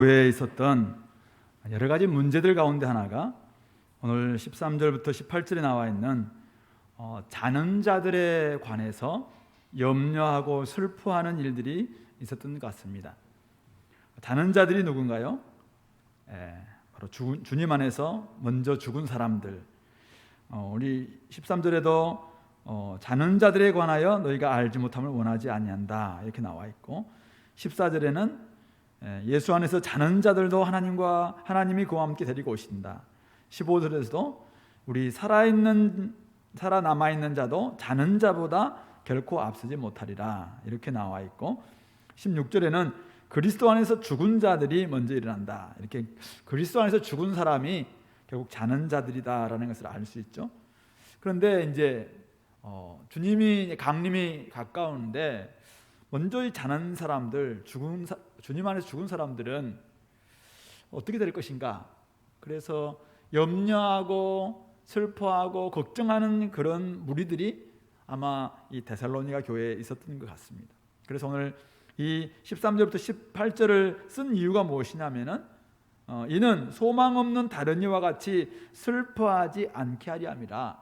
교회에 있었던 여러 가지 문제들 가운데 하나가 오늘 13절부터 18절에 나와 있는 자는 자들에 관해서 염려하고 슬퍼하는 일들이 있었던 것 같습니다. 자는 자들이 누군가요? 바로 주님 안에서 먼저 죽은 사람들. 우리 13절에도 자는 자들에 관하여 너희가 알지 못함을 원하지 아니한다 이렇게 나와 있고, 14절에는 예수 안에서 자는 자들도 하나님이 그와 함께 데리고 오신다. 15절에서도 우리 살아남아있는 자도 자는 자보다 결코 앞서지 못하리라 이렇게 나와 있고, 16절에는 그리스도 안에서 죽은 자들이 먼저 일어난다. 이렇게 그리스도 안에서 죽은 사람이 결국 자는 자들이다라는 것을 알 수 있죠. 그런데 이제 주님이 강림이 가까우는데 먼저 이 자는 사람들, 주님 안에서 죽은 사람들은 어떻게 될 것인가? 그래서 염려하고 슬퍼하고 걱정하는 그런 무리들이 아마 이 데살로니가 교회에 있었던 것 같습니다. 그래서 오늘 이 13절부터 18절을 쓴 이유가 무엇이냐면은 이는 소망 없는 다른 이와 같이 슬퍼하지 않게 하려 함이라.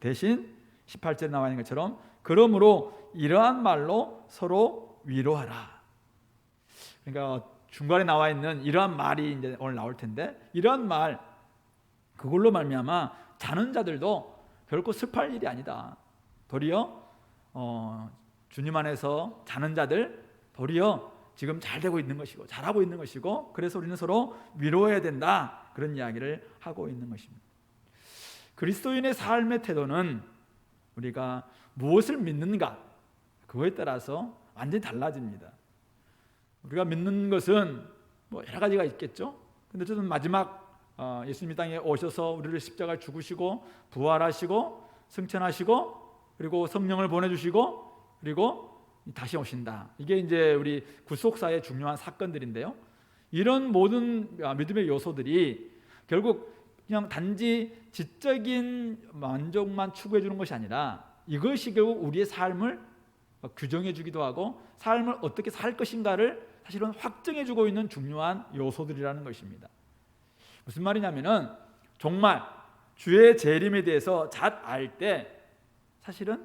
대신 18절에 나와 있는 것처럼 그러므로 이러한 말로 서로 위로하라. 그러니까 중간에 나와 있는 이러한 말이 이제 오늘 나올 텐데, 이러한 말, 그걸로 말미암아 자는 자들도 결코 슬퍼할 일이 아니다. 도리어 주님 안에서 자는 자들 도리어 지금 잘 되고 있는 것이고 잘하고 있는 것이고, 그래서 우리는 서로 위로해야 된다, 그런 이야기를 하고 있는 것입니다. 그리스도인의 삶의 태도는 우리가 무엇을 믿는가, 그거에 따라서 완전히 달라집니다. 우리가 믿는 것은 여러 가지가 있겠죠. 근데 저는 마지막 예수님이 땅에 오셔서 우리를 십자가에 죽으시고 부활하시고 승천하시고 그리고 성령을 보내주시고 그리고 다시 오신다. 이게 이제 우리 구속사의 중요한 사건들인데요. 이런 모든 믿음의 요소들이 결국 그냥 단지 지적인 만족만 추구해 주는 것이 아니라 이것이 결국 우리의 삶을 규정해 주기도 하고 삶을 어떻게 살 것인가를 사실은 확정해 주고 있는 중요한 요소들이라는 것입니다. 무슨 말이냐면은 정말 주의 재림에 대해서 잘 알 때 사실은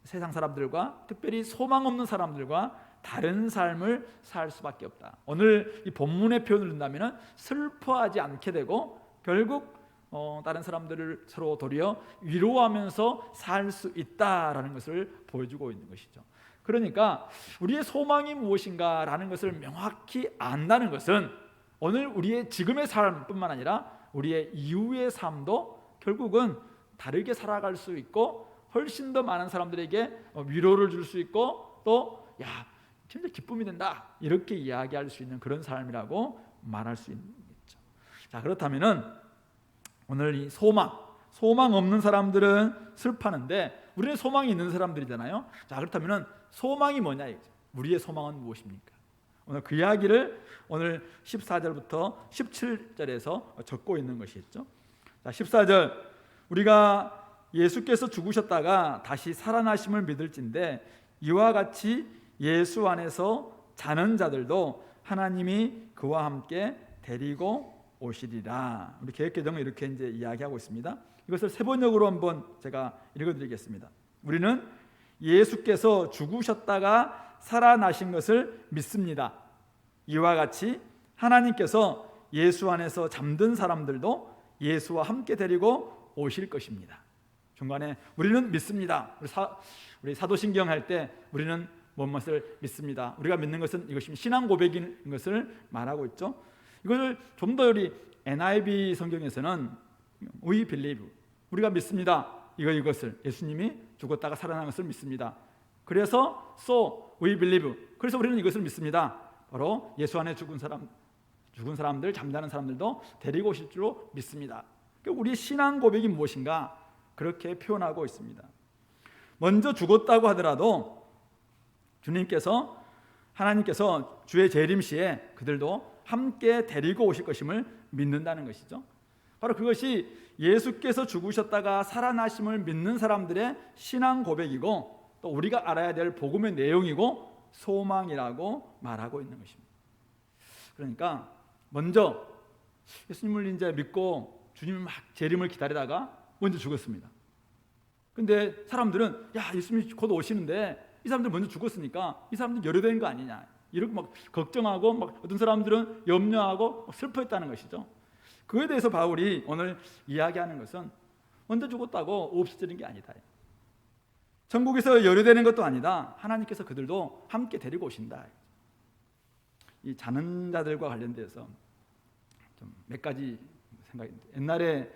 세상 사람들과 특별히 소망 없는 사람들과 다른 삶을 살 수밖에 없다. 오늘 이 본문의 표현을 든다면 슬퍼하지 않게 되고 결국 다른 사람들을 서로 도리어 위로하면서 살 수 있다라는 것을 보여주고 있는 것이죠. 그러니까 우리의 소망이 무엇인가라는 것을 명확히 안다는 것은 오늘 우리의 지금의 삶뿐만 아니라 우리의 이후의 삶도 결국은 다르게 살아갈 수 있고 훨씬 더 많은 사람들에게 위로를 줄 수 있고 또 진짜 기쁨이 된다 이렇게 이야기할 수 있는 그런 삶이라고 말할 수 있죠. 자, 그렇다면은 오늘 이 소망 없는 사람들은 슬퍼하는데 우리는 소망이 있는 사람들이잖아요. 자, 그렇다면은 소망이 뭐냐 이거죠. 우리의 소망은 무엇입니까? 오늘 그 이야기를 오늘 14절부터 17절에서 적고 있는 것이겠죠. 자, 14절 우리가 예수께서 죽으셨다가 다시 살아나심을 믿을진데 이와 같이 예수 안에서 자는 자들도 하나님이 그와 함께 데리고 오시리라. 우리 개역개정은 이렇게 이제 이야기하고 있습니다. 이것을 세번역으로 한번 제가 읽어드리겠습니다. 우리는 예수께서 죽으셨다가 살아나신 것을 믿습니다. 이와 같이 하나님께서 예수 안에서 잠든 사람들도 예수와 함께 데리고 오실 것입니다. 중간에 우리는 믿습니다. 우리 사도신경 할 때 우리는 무엇을 믿습니다. 우리가 믿는 것은 이것이 신앙 고백인 것을 말하고 있죠. 이것을 좀 더 우리 NIV 성경에서는 We believe, 우리가 믿습니다. 이것을 예수님이 죽었다가 살아난 것을 믿습니다. 그래서 so we believe, 그래서 우리는 이것을 믿습니다. 바로 예수 안에 죽은 사람들, 잠자는 사람들도 데리고 오실 줄로 믿습니다. 우리의 신앙 고백이 무엇인가 그렇게 표현하고 있습니다. 먼저 죽었다고 하더라도 하나님께서 주의 재림 시에 그들도 함께 데리고 오실 것임을 믿는다는 것이죠. 바로 그것이 예수께서 죽으셨다가 살아나심을 믿는 사람들의 신앙 고백이고 또 우리가 알아야 될 복음의 내용이고 소망이라고 말하고 있는 것입니다. 그러니까 먼저 예수님을 이제 믿고 주님을 막 재림을 기다리다가 먼저 죽었습니다. 근데 사람들은 야, 예수님이 곧 오시는데 이 사람들 먼저 죽었으니까 이 사람들 열어된 거 아니냐, 이렇게 막 걱정하고, 막 어떤 사람들은 염려하고 슬퍼했다는 것이죠. 그에 대해서 바울이 오늘 이야기하는 것은 먼저 죽었다고 없어지는 게 아니다. 천국에서 열어되는 것도 아니다. 하나님께서 그들도 함께 데리고 오신다. 이 자는 자들과 관련돼서 좀 몇 가지 생각이, 옛날에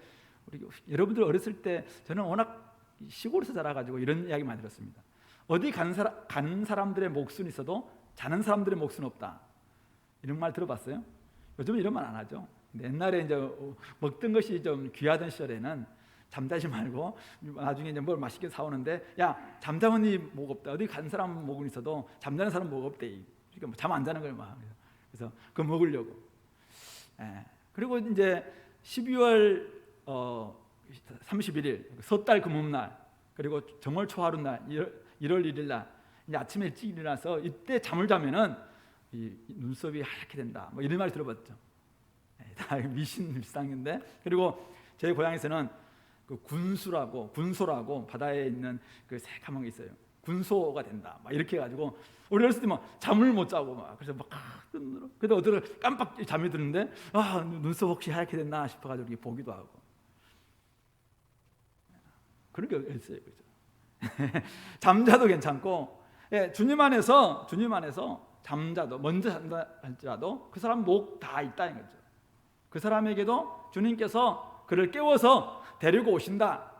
우리 여러분들 어렸을 때 저는 워낙 시골에서 자라가지고 이런 이야기 많이 들었습니다. 어디 가는 사람들의 몫은 있어도 자는 사람들의 몫은 없다, 이런 말 들어봤어요? 요즘은 이런 말 안 하죠. 근데 옛날에 이제 먹던 것이 좀 귀하던 시절에는 잠자지 말고 나중에 이제 뭘 맛있게 사오는데, 야, 잠자는 이 목 없다. 어디 간 사람 목은 있어도 잠자는 사람 목 없대. 그러니까 뭐 잠 안 자는 거예요, 막. 그래서 그거 먹으려고. 그리고 이제 12월 31일 섣달 금음날, 그리고 정월 초하루 날 1월 1일 날 이제 아침에 일찍 일어나서 이때 잠을 자면은 이 눈썹이 하얗게 된다, 뭐 이런 말 들어봤죠. 다 미신일상인데, 그리고 제 고향에서는 그 군소라고 바다에 있는 그 새까만 게 있어요. 군소가 된다, 막 이렇게 해가지고 우리 어렸을 때 막 잠을 못 자고 막, 그래서 막 근데 어디를 깜빡 잠이 드는데 눈썹 혹시 하얗게 됐나 싶어가지고 이렇게 보기도 하고, 그런 게 있어요, 그렇죠? 잠자도 괜찮고, 주님 안에서 잠자도 먼저 잔다 할지라도 그 사람 목 다 있다는 거죠. 그 사람에게도 주님께서 그를 깨워서 데리고 오신다.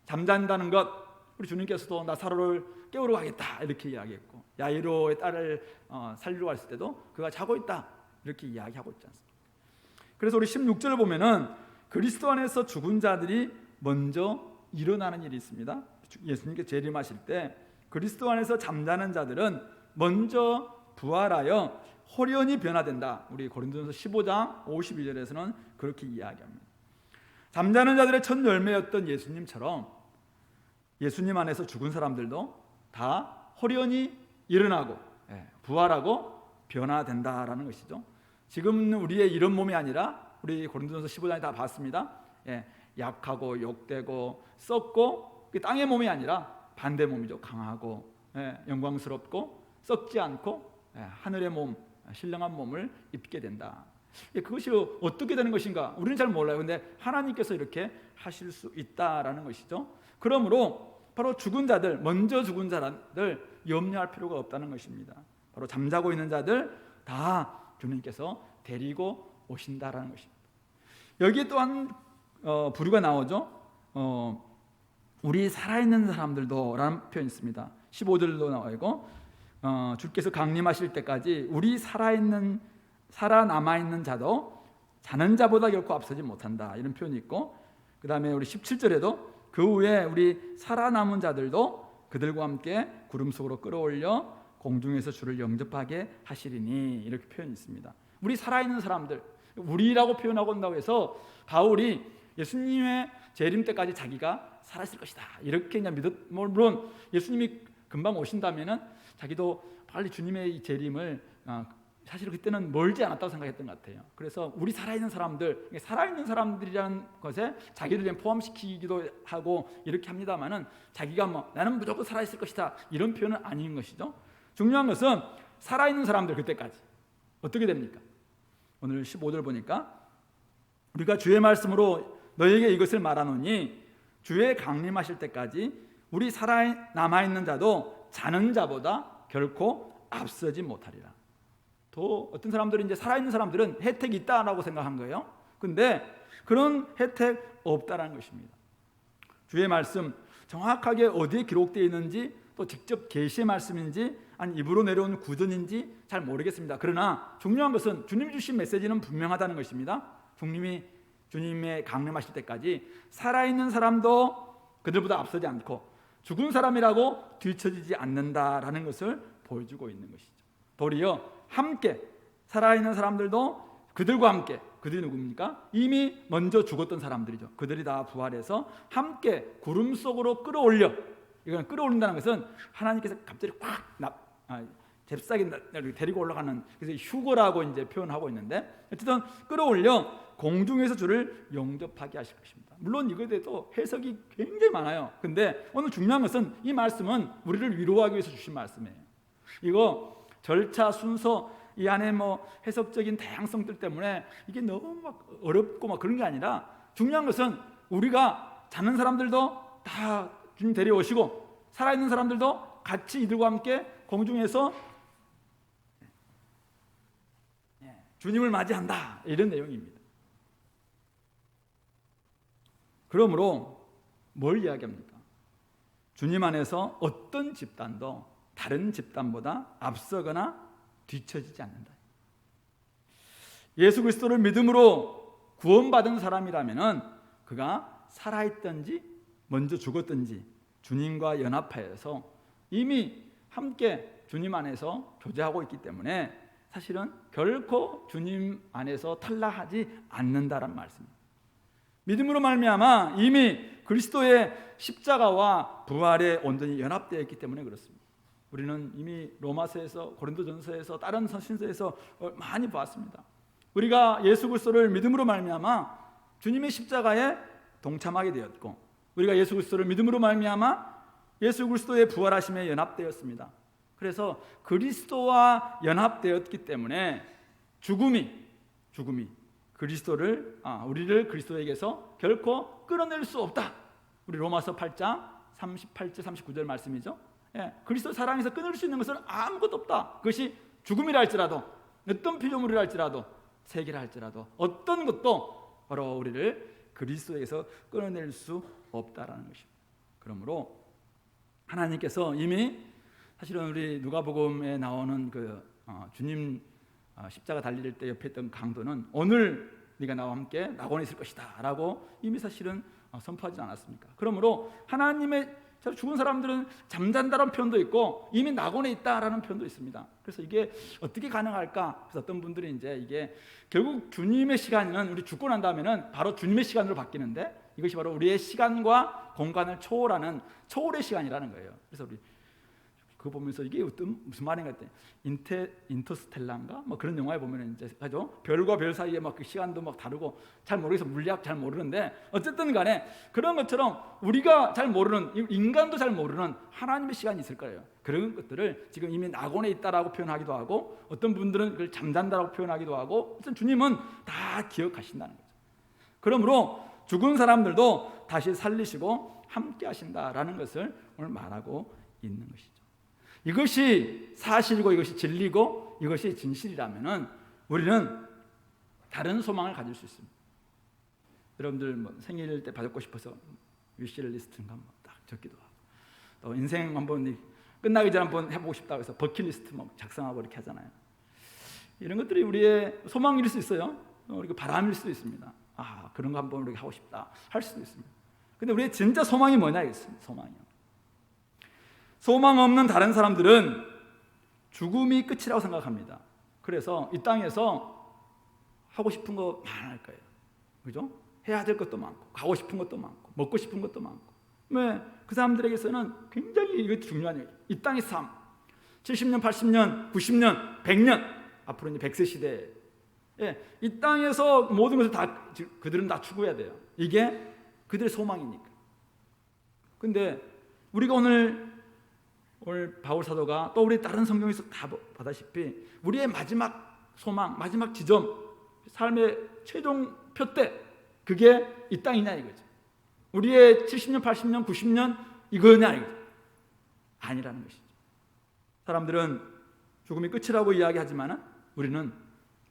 잠잔다는 것, 우리 주님께서도 나사로를 깨우러 가겠다 이렇게 이야기했고, 야이로의 딸을 살리러 갔을 때도 그가 자고 있다 이렇게 이야기하고 있지 않습니까? 그래서 우리 16절을 보면은 그리스도 안에서 죽은 자들이 먼저 일어나는 일이 있습니다. 예수님께 재림하실 때 그리스도 안에서 잠자는 자들은 먼저 부활하여 호련히 변화된다. 우리 고린도전서 15장 52절에서는 그렇게 이야기합니다. 잠자는 자들의 첫 열매였던 예수님처럼 예수님 안에서 죽은 사람들도 다 호련히 일어나고 부활하고 변화된다라는 것이죠. 지금 우리의 이런 몸이 아니라, 우리 고린도전서 15장에 다 봤습니다. 약하고 욕되고 썩고, 땅의 몸이 아니라 반대 몸이죠. 강하고 영광스럽고 썩지 않고 하늘의 몸, 신령한 몸을 입게 된다. 그것이 어떻게 되는 것인가 우리는 잘 몰라요. 근데 하나님께서 이렇게 하실 수 있다라는 것이죠. 그러므로 바로 죽은 자들, 먼저 죽은 자들 염려할 필요가 없다는 것입니다. 바로 잠자고 있는 자들 다 주님께서 데리고 오신다라는 것입니다. 여기에 또한 부류가 나오죠. 우리 살아있는 사람들도 라는 표현이 있습니다. 15절도 나와 있고, 주께서 강림하실 때까지 우리 살아남아있는 자도 자는 자보다 결코 앞서지 못한다, 이런 표현이 있고, 그 다음에 우리 17절에도 그 후에 우리 살아남은 자들도 그들과 함께 구름 속으로 끌어올려 공중에서 주를 영접하게 하시리니, 이렇게 표현이 있습니다. 우리 살아있는 사람들, 우리라고 표현하고 온다고 해서 바울이 예수님의 재림 때까지 자기가 살았을 것이다 이렇게 그냥 물론 예수님이 금방 오신다면은 자기도 빨리 주님의 재림을 사실 그때는 멀지 않았다고 생각했던 것 같아요. 그래서 우리 살아있는 사람들이라는 것에 자기를 포함시키기도 하고 이렇게 합니다만은, 자기가 나는 무조건 살아있을 것이다 이런 표현은 아닌 것이죠. 중요한 것은 살아있는 사람들, 그때까지 어떻게 됩니까? 오늘 15절 보니까 우리가 주의 말씀으로 너에게 이것을 말하노니 주의 강림하실 때까지 우리 남아있는 자도 자는 자보다 결코 앞서지 못하리라. 또 어떤 사람들은 이제 살아있는 사람들은 혜택이 있다라고 생각한 거예요. 근데 그런 혜택 없다라는 것입니다. 주의 말씀 정확하게 어디에 기록되어 있는지, 또 직접 계시의 말씀인지 아니 입으로 내려온 구전인지 잘 모르겠습니다. 그러나 중요한 것은 주님이 주신 메시지는 분명하다는 것입니다. 주님의 강림하실 때까지 살아있는 사람도 그들보다 앞서지 않고 죽은 사람이라고 뒤처지지 않는다라는 것을 보여주고 있는 것이죠. 도리어 함께 살아있는 사람들도 그들과 함께, 그들이 누굽니까? 이미 먼저 죽었던 사람들이죠. 그들이 다 부활해서 함께 구름 속으로 끌어올려, 이건 끌어올린다는 것은 하나님께서 갑자기 잽싸게 데리고 올라가는, 그래서 휴거라고 이제 표현하고 있는데, 어쨌든 끌어올려 공중에서 주를 영접하게 하실 것입니다. 물론 이거에 대해서 해석이 굉장히 많아요. 근데 오늘 중요한 것은 이 말씀은 우리를 위로하기 위해서 주신 말씀이에요. 이거 절차, 순서, 이 안에 뭐 해석적인 다양성들 때문에 이게 너무 막 어렵고 막 그런 게 아니라, 중요한 것은 우리가 자는 사람들도 다 주님 데려오시고 살아있는 사람들도 같이 이들과 함께 공중에서 주님을 맞이한다, 이런 내용입니다. 그러므로 뭘 이야기합니까? 주님 안에서 어떤 집단도 다른 집단보다 앞서거나 뒤처지지 않는다. 예수 그리스도를 믿음으로 구원받은 사람이라면 그가 살아있든지 먼저 죽었든지 주님과 연합하여서 이미 함께 주님 안에서 교제하고 있기 때문에 사실은 결코 주님 안에서 탈락하지 않는다는 말씀입니다. 믿음으로 말미암아 이미 그리스도의 십자가와 부활에 온전히 연합되어 있기 때문에 그렇습니다. 우리는 이미 로마서에서, 고린도전서에서, 다른 서신서에서 많이 보았습니다. 우리가 예수 그리스도를 믿음으로 말미암아 주님의 십자가에 동참하게 되었고, 우리가 예수 그리스도를 믿음으로 말미암아 예수 그리스도의 부활하심에 연합되었습니다. 그래서 그리스도와 연합되었기 때문에 죽음이 우리를 그리스도에게서 결코 끌어낼 수 없다. 우리 로마서 8장 38절 39절 말씀이죠. 그리스도 사랑에서 끊을 수 있는 것은 아무것도 없다. 그것이 죽음이라 할지라도, 어떤 피조물이라 할지라도, 세계라 할지라도 어떤 것도 바로 우리를 그리스도에게서 끊어낼 수 없다라는 것입니다. 그러므로 하나님께서 이미 사실은 우리 누가복음에 나오는 주님 십자가 달릴 때 옆에 있던 강도는 오늘 네가 나와 함께 낙원에 있을 것이다 라고 이미 사실은 선포하지 않았습니까? 그러므로 하나님의 죽은 사람들은 잠잔다라는 표현도 있고 이미 낙원에 있다라는 표현도 있습니다. 그래서 이게 어떻게 가능할까? 그래서 어떤 분들이 이제 이게 결국 주님의 시간은 우리 죽고 난 다음에는 바로 주님의 시간으로 바뀌는데, 이것이 바로 우리의 시간과 공간을 초월하는 초월의 시간이라는 거예요. 그래서 우리 그거 보면서 이게 무슨 말인가 했더니 인터스텔라인가 뭐 그런 영화에 보면 이제 하죠. 별과 별 사이에 막 그 시간도 막 다르고 잘 모르겠어, 물리학 잘 모르는데 어쨌든 간에 그런 것처럼 우리가 잘 모르는, 인간도 잘 모르는 하나님의 시간이 있을 거예요. 그런 것들을 지금 이미 낙원에 있다라고 표현하기도 하고, 어떤 분들은 그걸 잠잔다라고 표현하기도 하고, 어쨌든 주님은 다 기억하신다는 거죠. 그러므로 죽은 사람들도 다시 살리시고 함께 하신다라는 것을 오늘 말하고 있는 것이죠. 이것이 사실이고 이것이 진리고 이것이 진실이라면은 우리는 다른 소망을 가질 수 있습니다. 여러분들 뭐 생일 때 받고 싶어서 위시리스트인가 뭐 딱 적기도 하고, 또 인생 한번 끝나기 전에 한번 해보고 싶다고 해서 버킷리스트 뭐 작성하고 이렇게 하잖아요. 이런 것들이 우리의 소망일 수 있어요. 우리가 바람일 수도 있습니다. 그런 거 한번 우리가 하고 싶다 할 수도 있습니다. 근데 우리의 진짜 소망이 뭐냐 이겠습니다. 소망 없는 다른 사람들은 죽음이 끝이라고 생각합니다. 그래서 이 땅에서 하고 싶은 거 많을 거예요. 그죠? 해야 될 것도 많고, 가고 싶은 것도 많고, 먹고 싶은 것도 많고. 그 사람들에게서는 굉장히 이거 중요한 얘기예요. 이 땅의 삶, 70년, 80년, 90년, 100년, 앞으로 이제 100세 시대에 이 땅에서 모든 것을 다 그들은 다 추구해야 돼요. 이게 그들의 소망이니까. 근데 우리가 오늘 바울 사도가 또 우리 다른 성경에서 다 보다시피 우리의 마지막 소망, 마지막 지점, 삶의 최종 표대, 그게 이 땅이냐 이거죠. 우리의 70년, 80년, 90년 이거냐 이거죠. 아니라는 것이죠. 사람들은 죽음이 끝이라고 이야기하지만 우리는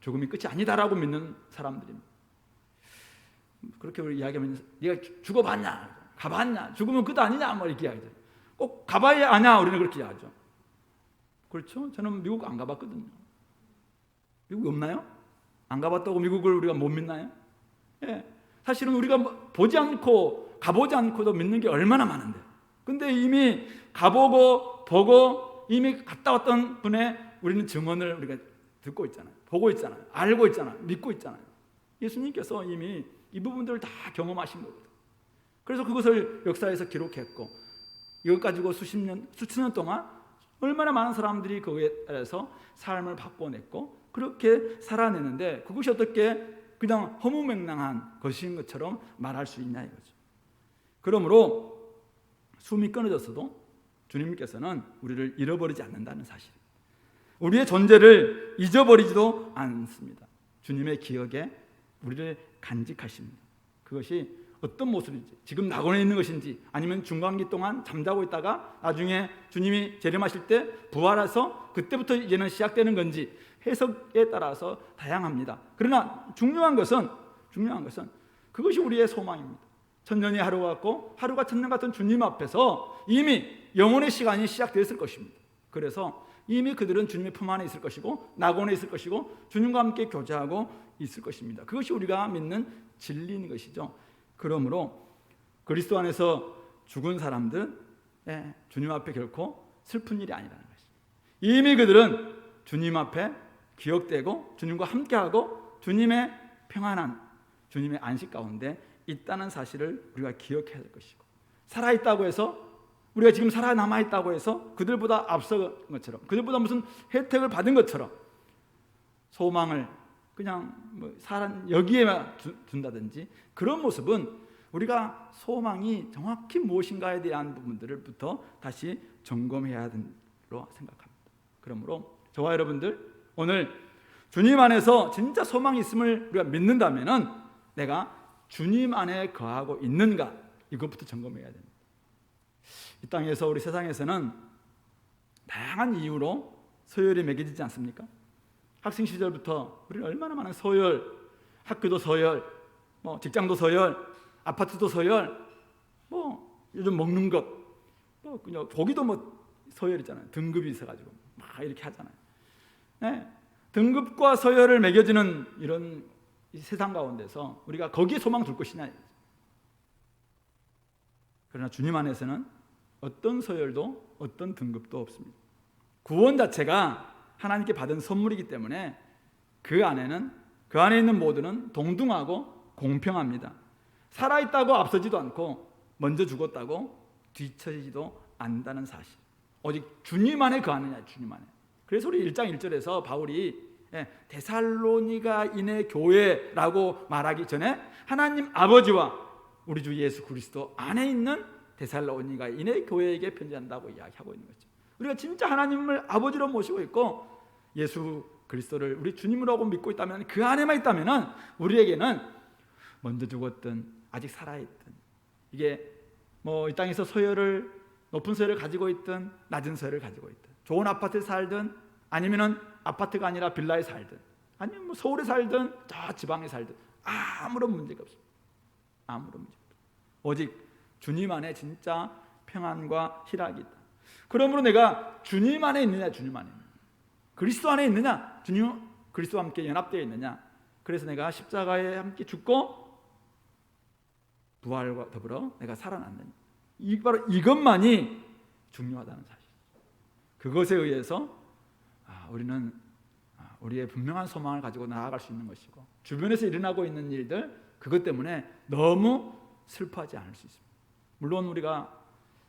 죽음이 끝이 아니다라고 믿는 사람들입니다. 그렇게 우리 이야기하면 네가 죽어봤냐, 가봤냐, 죽으면 끝 아니냐 뭐 이렇게 이야기하죠. 꼭 가봐야 아냐, 우리는 그렇게 하죠. 그렇죠? 저는 미국 안 가봤거든요. 미국 없나요? 안 가봤다고 미국을 우리가 못 믿나요? 사실은 우리가 보지 않고 가보지 않고도 믿는 게 얼마나 많은데, 근데 이미 가보고 보고 이미 갔다 왔던 분의 우리는 증언을 우리가 듣고 있잖아요. 보고 있잖아요. 알고 있잖아요. 믿고 있잖아요. 예수님께서 이미 이 부분들을 다 경험하신 거거든요. 그래서 그것을 역사에서 기록했고, 이것 가지고 수천 년 동안 얼마나 많은 사람들이 거기에 따라서 삶을 바꿔냈고 그렇게 살아내는데 그것이 어떻게 그냥 허무맹랑한 것인 것처럼 말할 수 있냐 이거죠. 그러므로 숨이 끊어졌어도 주님께서는 우리를 잃어버리지 않는다는 사실, 우리의 존재를 잊어버리지도 않습니다. 주님의 기억에 우리를 간직하십니다. 그것이 어떤 모습인지, 지금 낙원에 있는 것인지 아니면 중간기 동안 잠자고 있다가 나중에 주님이 재림하실 때 부활해서 그때부터 이제는 시작되는 건지 해석에 따라서 다양합니다. 그러나 중요한 것은 그것이 우리의 소망입니다. 천년이 하루 같고 하루가 천년 같은 주님 앞에서 이미 영혼의 시간이 시작되었을 것입니다. 그래서 이미 그들은 주님의 품 안에 있을 것이고 낙원에 있을 것이고 주님과 함께 교제하고 있을 것입니다. 그것이 우리가 믿는 진리인 것이죠. 그러므로 그리스도 안에서 죽은 사람들은 주님 앞에 결코 슬픈 일이 아니라는 것입니다. 이미 그들은 주님 앞에 기억되고 주님과 함께하고 주님의 평안한 주님의 안식 가운데 있다는 사실을 우리가 기억해야 될 것이고, 살아있다고 해서 우리가 지금 살아남아있다고 해서 그들보다 앞서간 것처럼, 그들보다 무슨 혜택을 받은 것처럼 소망을 그냥 여기에만 둔다든지 그런 모습은 우리가 소망이 정확히 무엇인가에 대한 부분들부터 다시 점검해야 된다고 생각합니다. 그러므로 저와 여러분들 오늘 주님 안에서 진짜 소망이 있음을 우리가 믿는다면 내가 주님 안에 거하고 있는가, 이것부터 점검해야 됩니다. 이 땅에서, 우리 세상에서는 다양한 이유로 서열이 매겨지지 않습니까? 학생 시절부터 우리는 얼마나 많은 서열, 학교도 서열, 직장도 서열, 아파트도 서열, 요즘 먹는 것, 그냥 고기도 서열이잖아요. 등급이 있어가지고 막 이렇게 하잖아요. 네. 등급과 서열을 매겨지는 이런 세상 가운데서 우리가 거기에 소망 둘 것이냐. 그러나 주님 안에서는 어떤 서열도 어떤 등급도 없습니다. 구원 자체가 하나님께 받은 선물이기 때문에 그 안에 있는 모두는 동등하고 공평합니다. 살아있다고 앞서지도 않고 먼저 죽었다고 뒤처지지도 않는다는 사실, 오직 주님 안에 거하느냐, 주님 안에. 그래서 우리 1장 1절에서 바울이 데살로니가인의 교회라고 말하기 전에 하나님 아버지와 우리 주 예수 그리스도 안에 있는 데살로니가인의 교회에게 편지한다고 이야기하고 있는 거죠. 우리가 진짜 하나님을 아버지로 모시고 있고 예수 그리스도를 우리 주님으로 믿고 있다면, 그 안에만 있다면 우리에게는 먼저 죽었든 아직 살아있든, 이게 이 땅에서 높은 서열을 가지고 있든 낮은 서열을 가지고 있든, 좋은 아파트에 살든 아니면은 아파트가 아니라 빌라에 살든 아니면 서울에 살든 저 지방에 살든 아무런 문제가 없습니다. 아무런 문제가 없습니다. 오직 주님 안에 진짜 평안과 희락이 있다. 그러므로 내가 주님 안에 있느냐, 주님 안에 있느냐, 그리스도 안에 있느냐, 주님 그리스도와 함께 연합되어 있느냐. 그래서 내가 십자가에 함께 죽고 부활과 더불어 내가 살아났느냐, 바로 이것만이 중요하다는 사실. 그것에 의해서 우리는 우리의 분명한 소망을 가지고 나아갈 수 있는 것이고, 주변에서 일어나고 있는 일들 그것 때문에 너무 슬퍼하지 않을 수 있습니다. 물론 우리가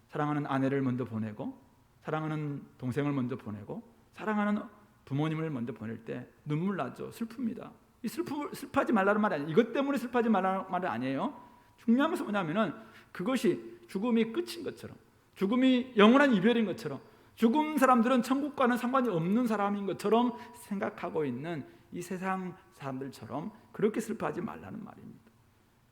사랑하는 아내를 먼저 보내고 사랑하는 동생을 먼저 보내고 사랑하는 부모님을 먼저 보낼 때 눈물 나죠. 슬픕니다. 이 슬퍼하지 말라는 말이 아니에요. 이것 때문에 슬퍼하지 말라는 말은 아니에요. 중요한 것은 뭐냐면은 그것이 죽음이 끝인 것처럼, 죽음이 영원한 이별인 것처럼, 죽은 사람들은 천국과는 상관이 없는 사람인 것처럼 생각하고 있는 이 세상 사람들처럼 그렇게 슬퍼하지 말라는 말입니다.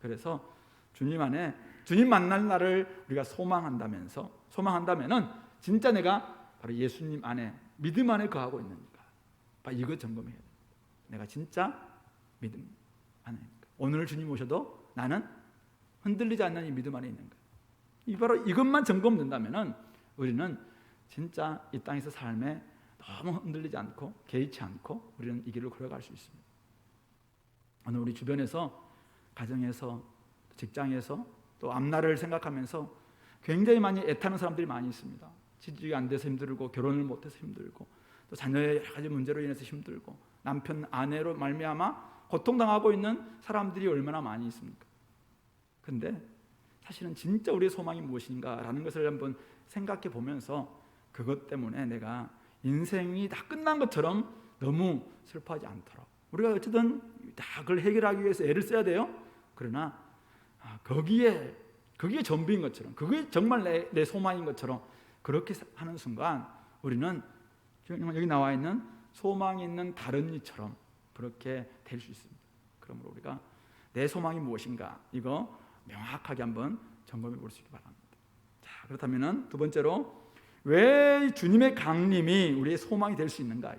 그래서 주님 안에, 주님 만날 날을 우리가 소망한다면은 진짜 내가 바로 예수님 안에, 믿음 안에 거하고 있는가, 바로 이거 점검해야 돼요. 내가 진짜 믿음 안에 있는가, 오늘 주님 오셔도 나는 흔들리지 않는 이 믿음 안에 있는가, 바로 이것만 점검된다면은 우리는 진짜 이 땅에서 삶에 너무 흔들리지 않고 개의치 않고 우리는 이 길을 걸어갈 수 있습니다. 오늘 우리 주변에서, 가정에서, 직장에서, 또 앞날을 생각하면서 굉장히 많이 애타는 사람들이 많이 있습니다. 취직이 안 돼서 힘들고, 결혼을 못해서 힘들고, 또 자녀의 여러 가지 문제로 인해서 힘들고, 남편, 아내로 말미암아 고통당하고 있는 사람들이 얼마나 많이 있습니까? 근데 사실은 진짜 우리의 소망이 무엇인가라는 것을 한번 생각해 보면서 그것 때문에 내가 인생이 다 끝난 것처럼 너무 슬퍼하지 않도록 우리가 어쨌든 다 그걸 해결하기 위해서 애를 써야 돼요. 그러나 거기에 전부인 것처럼, 그게 정말 내 소망인 것처럼 그렇게 하는 순간 우리는 여기 나와 있는 소망이 있는 다른 이처럼 그렇게 될 수 있습니다. 그러므로 우리가 내 소망이 무엇인가 이거 명확하게 한번 점검해 볼 수 있기 바랍니다. 자, 그렇다면은 두 번째로 왜 주님의 강림이 우리의 소망이 될 수 있는가?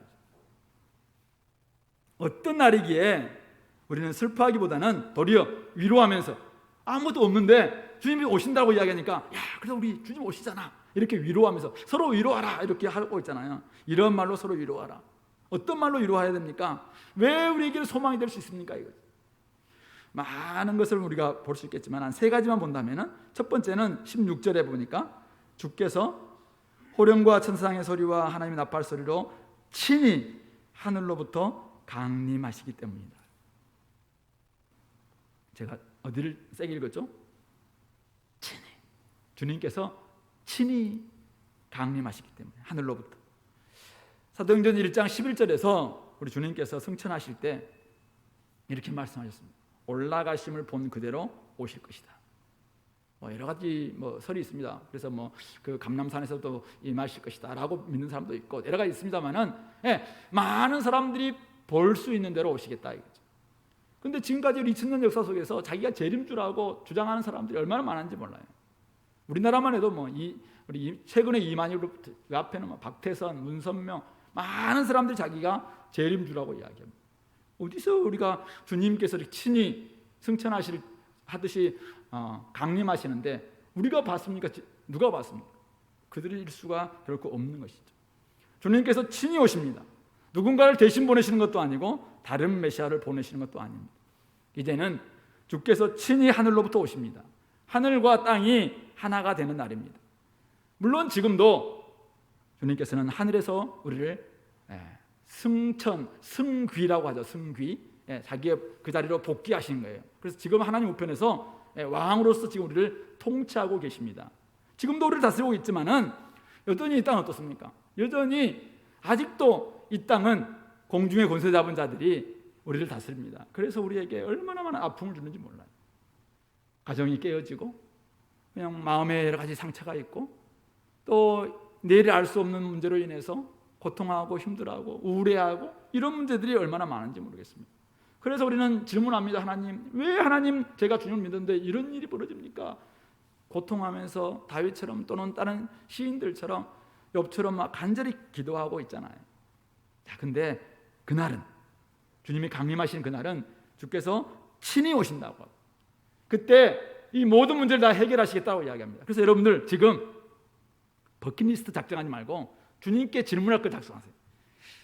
어떤 날이기에 우리는 슬퍼하기보다는 도리어 위로하면서 아무것도 없는데 주님이 오신다고 이야기하니까 야, 그래도 우리 주님 오시잖아 이렇게 위로하면서 서로 위로하라 이렇게 하고 있잖아요. 이런 말로 서로 위로하라. 어떤 말로 위로해야 됩니까? 왜 우리에게 소망이 될 수 있습니까? 이거 많은 것을 우리가 볼 수 있겠지만 한 세 가지만 본다면은 첫 번째는 16절에 보니까 주께서 호령과 천사장의 소리와 하나님의 나팔 소리로 친히 하늘로부터 강림하시기 때문이다. 제가 어디를 세게 읽었죠? 친히. 주님께서 친히 강림하시기 때문에 하늘로부터. 사도행전 1장 11절에서 우리 주님께서 승천하실 때 이렇게 말씀하셨습니다. 올라가심을 본 그대로 오실 것이다. 여러 가지 설이 있습니다. 그래서 그 감람산에서도 임하실 것이다라고 믿는 사람도 있고 여러 가지 있습니다만은 많은 사람들이 볼 수 있는 대로 오시겠다 이거죠. 근데 지금까지 2000년 역사 속에서 자기가 재림주라고 주장하는 사람들이 얼마나 많은지 몰라요. 우리나라만 해도 우리 최근에 이만희로 그 앞에는 박태선, 문선명 많은 사람들이 자기가 재림주라고 이야기합니다. 어디서 우리가 주님께서 친히 승천하듯이 강림하시는데 우리가 봤습니까? 누가 봤습니까? 그들의 일수가 결코 없는 것이죠. 주님께서 친히 오십니다. 누군가를 대신 보내시는 것도 아니고 다른 메시아를 보내시는 것도 아닙니다. 이제는 주께서 친히 하늘로부터 오십니다. 하늘과 땅이 하나가 되는 날입니다. 물론 지금도 주님께서는 하늘에서 우리를 승귀라고 하죠. 승귀. 자기의 그 자리로 복귀하시는 거예요. 그래서 지금 하나님 우편에서 왕으로서 지금 우리를 통치하고 계십니다. 지금도 우리를 다스리고 있지만은 여전히 이 땅은 어떻습니까? 여전히 아직도 이 땅은 공중의 권세 잡은 자들이 우리를 다스립니다. 그래서 우리에게 얼마나 많은 아픔을 주는지 몰라요. 가정이 깨어지고 그냥 마음에 여러 가지 상처가 있고 또 내일을 알 수 없는 문제로 인해서 고통하고 힘들어하고 우울해하고 이런 문제들이 얼마나 많은지 모르겠습니다. 그래서 우리는 질문합니다. 하나님, 왜 하나님 제가 주님을 믿는데 이런 일이 벌어집니까? 고통하면서 다윗처럼 또는 다른 시인들처럼 욥처럼 막 간절히 기도하고 있잖아요. 자, 근데 그날은 주님이 강림하시는 그날은 주께서 친히 오신다고 하고 그때 이 모든 문제를 다 해결하시겠다고 이야기합니다. 그래서 여러분들 지금 버킷리스트 작성하지 말고 주님께 질문할 걸 작성하세요.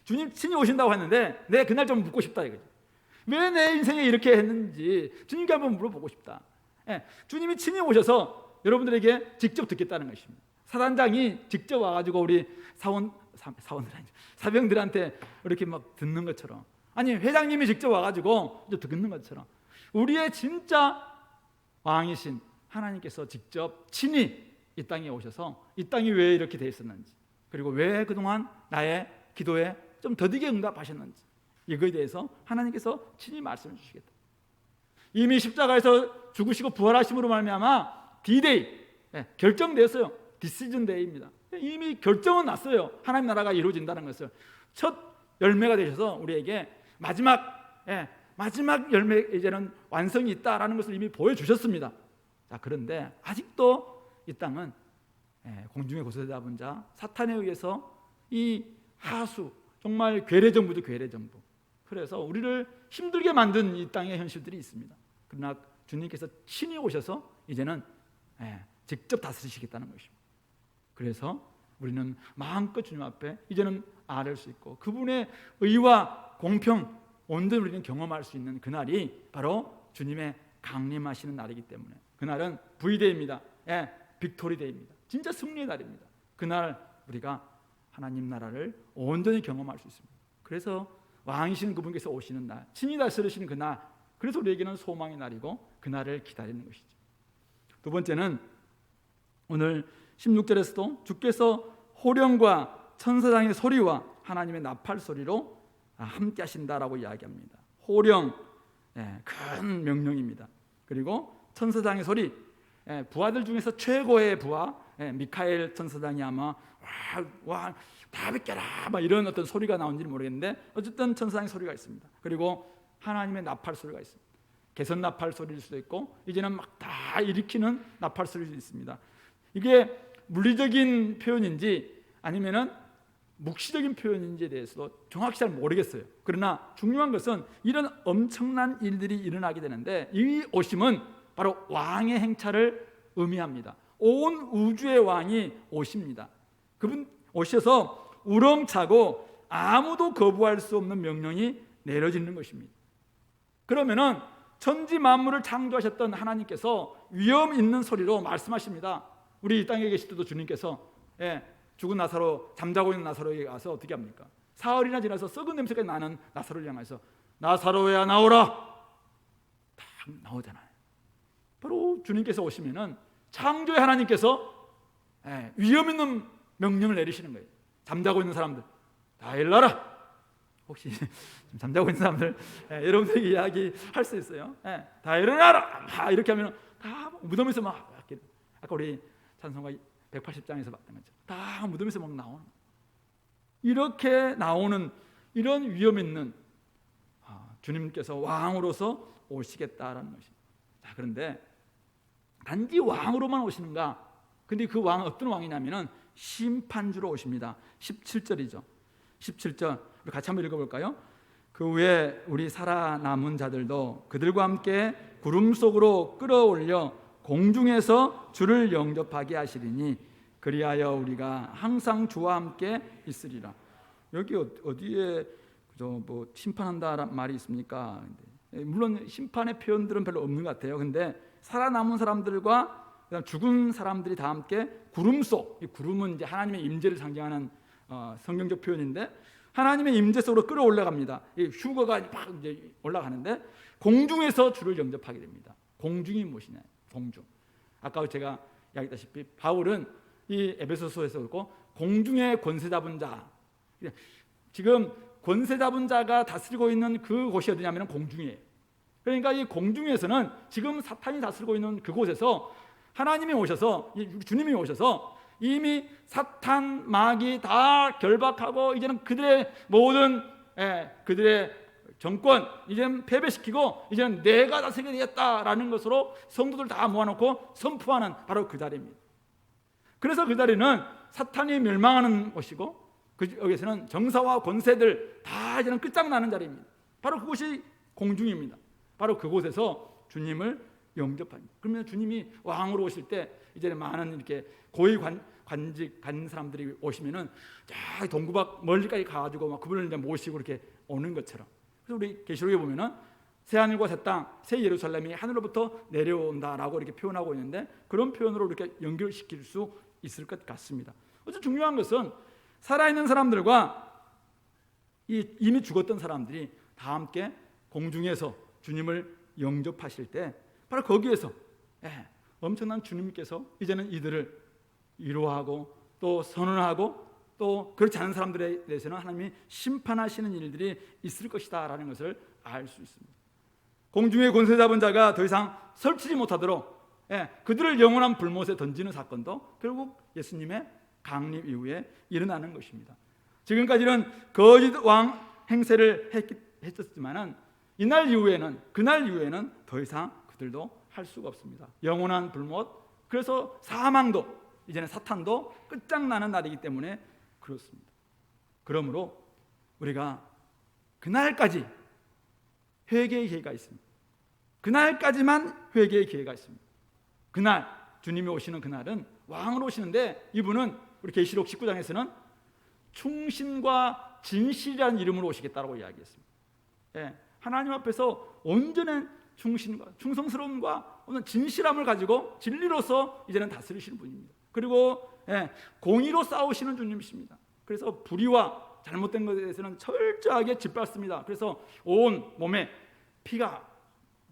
주님 친히 오신다고 했는데 내 그날 좀 묻고 싶다 이거죠. 왜 내 인생에 이렇게 했는지 주님께 한번 물어보고 싶다. 주님이 친히 오셔서 여러분들에게 직접 듣겠다는 것입니다. 사단장이 직접 와가지고 우리 사병들한테 이렇게 막 듣는 것처럼, 아니 회장님이 직접 와가지고 듣는 것처럼 우리의 진짜 왕이신 하나님께서 직접 친히 이 땅에 오셔서 이 땅이 왜 이렇게 돼 있었는지, 그리고 왜 그동안 나의 기도에 좀 더디게 응답하셨는지, 이거에 대해서 하나님께서 친히 말씀해 주시겠다. 이미 십자가에서 죽으시고 부활하심으로 말미암아 D-Day, 결정됐어요. 디시전 데이입니다. 이미 결정은 났어요. 하나님 나라가 이루어진다는 것을. 첫 열매가 되셔서 우리에게 마지막 열매, 이제는 완성이 있다라는 것을 이미 보여주셨습니다. 자, 그런데 아직도 이 땅은 공중의 권세 잡은 자 사탄에 의해서 이 하수, 정말 괴뢰정부죠. 괴뢰정부. 그래서 우리를 힘들게 만든 이 땅의 현실들이 있습니다. 그러나 주님께서 친히 오셔서 이제는 직접 다스리시겠다는 것입니다. 그래서 우리는 마음껏 주님 앞에 이제는 아뢰을 수 있고 그분의 의와 공평 온전히 우리는 경험할 수 있는 그날이 바로 주님의 강림하시는 날이기 때문에 그날은 V데이입니다. 빅토리데이입니다. 진짜 승리의 날입니다. 그날 우리가 하나님 나라를 온전히 경험할 수 있습니다. 그래서 왕이신 그분께서 오시는 날, 친히 다스리시는 그날, 그래서 우리에게는 소망의 날이고 그날을 기다리는 것이죠. 두 번째는 오늘 16절에서도 주께서 호령과 천사장의 소리와 하나님의 나팔 소리로 함께 하신다라고 이야기합니다. 호령, 큰 명령입니다. 그리고 천사장의 소리, 부하들 중에서 최고의 부하 미카엘 천사장이 아마 와 다 베껴라 막 이런 어떤 소리가 나온지는 모르겠는데 어쨌든 천사장의 소리가 있습니다. 그리고 하나님의 나팔 소리가 있습니다. 개선 나팔 소리일 수도 있고 이제는 막 다 일으키는 나팔 소리도 있습니다. 이게 물리적인 표현인지 아니면은 묵시적인 표현인지에 대해서도 정확히 잘 모르겠어요. 그러나 중요한 것은 이런 엄청난 일들이 일어나게 되는데 이 오심은 바로 왕의 행차를 의미합니다. 온 우주의 왕이 오십니다. 그분 오셔서 우렁차고 아무도 거부할 수 없는 명령이 내려지는 것입니다. 그러면은 천지 만물을 창조하셨던 하나님께서 위험 있는 소리로 말씀하십니다. 우리 이 땅에 계실 때도 주님께서 죽은 나사로, 잠자고 있는 나사로에게 가서 어떻게 합니까? 사흘이나 지나서 썩은 냄새가 나는 나사로를 향해서 나사로야 나오라, 딱 나오잖아요. 바로 주님께서 오시면은 창조의 하나님께서 위험 있는 명령을 내리시는 거예요. 잠자고 있는 사람들 다 일어나라. 혹시 잠자고 있는 사람들 여러분들에게 이야기할 수 있어요. 다 일어나라 이렇게 하면 다 무덤에서 막 아까 우리 찬송가 180장에서 봤던 거죠. 다 무덤에서 막 나오는, 이렇게 나오는 이런 위험 있는 주님께서 왕으로서 오시겠다라는 것입니다. 자, 그런데 단지 왕으로만 오시는가? 근데 그 왕은 어떤 왕이냐면은 심판주로 오십니다. 17절이죠. 17절 우리 같이 한번 읽어볼까요? 그 후에 우리 살아남은 자들도 그들과 함께 구름 속으로 끌어올려 공중에서 주를 영접하게 하시리니 그리하여 우리가 항상 주와 함께 있으리라. 여기 어디에 뭐 심판한다라는 말이 있습니까? 물론 심판의 표현들은 별로 없는 것 같아요. 근데 살아남은 사람들과 죽은 사람들이 다 함께 구름 속, 이 구름은 이제 하나님의 임재를 상징하는 성경적 표현인데 하나님의 임재 속으로 끌어올라갑니다. 이 휴거가 막 이제 올라가는데 공중에서 주를 영접하게 됩니다. 공중이 무엇이냐? 공중. 아까 제가 이야기했다시피 바울은 이 에베소서에서 그렇고 공중의 권세 잡은 자, 지금 권세 잡은 자가 다스리고 있는 그곳이 어디냐면 공중이에요. 그러니까 이 공중에서는 지금 사탄이 다스리고 있는 그곳에서 하나님이 오셔서, 주님이 오셔서 이미 사탄, 마귀 다 결박하고 이제는 그들의 모든 그들의 정권 이제는 패배시키고 이제는 내가 다스리게 되었다라는 것으로 성도들 다 모아놓고 선포하는 바로 그 자리입니다. 그래서 그 자리는 사탄이 멸망하는 곳이고 여기서는 정사와 권세들 다 이제는 끝장나는 자리입니다. 바로 그곳이 공중입니다. 바로 그곳에서 주님을 영접합니다. 그러면 주님이 왕으로 오실 때 이제 많은 이렇게 고위 관직 간 사람들이 오시면은 자 동구박 멀리까지 가가지고 막 그분을 이제 모시고 이렇게 오는 것처럼. 그래서 우리 계시록에 보면은 새 하늘과 새 땅, 새 예루살렘이 하늘로부터 내려온다라고 이렇게 표현하고 있는데 그런 표현으로 이렇게 연결시킬 수 있을 것 같습니다. 어쨌든 중요한 것은 살아있는 사람들과 이미 죽었던 사람들이 다 함께 공중에서 주님을 영접하실 때 바로 거기에서 엄청난 주님께서 이제는 이들을 위로하고 또 선언하고 또 그렇지 않은 사람들에 대해서는 하나님이 심판하시는 일들이 있을 것이다 라는 것을 알 수 있습니다. 공중의 권세 잡은 자가 더 이상 설치지 못하도록 그들을 영원한 불못에 던지는 사건도 결국 예수님의 강림 이후에 일어나는 것입니다. 지금까지는 거짓 왕 행세를 했었지만은 그날 이후에는 더 이상 그들도 할 수가 없습니다. 영원한 불못, 그래서 사망도 이제는 사탄도 끝장나는 날이기 때문에 그렇습니다. 그러므로 우리가 그날까지 회개의 기회가 있습니다. 그날까지만 회개의 기회가 있습니다. 그날 주님이 오시는 그날은 왕으로 오시는데 이분은 우리 계시록 19장에서는 충신과 진실이라는 이름으로 오시겠다고 이야기했습니다. 하나님 앞에서 온전한 충신과 충성스러움과 진실함을 가지고 진리로서 이제는 다스리시는 분입니다. 그리고 공의로 싸우시는 주님이십니다. 그래서 불의와 잘못된 것에 대해서는 철저하게 짓밟습니다. 그래서 온 몸에 피가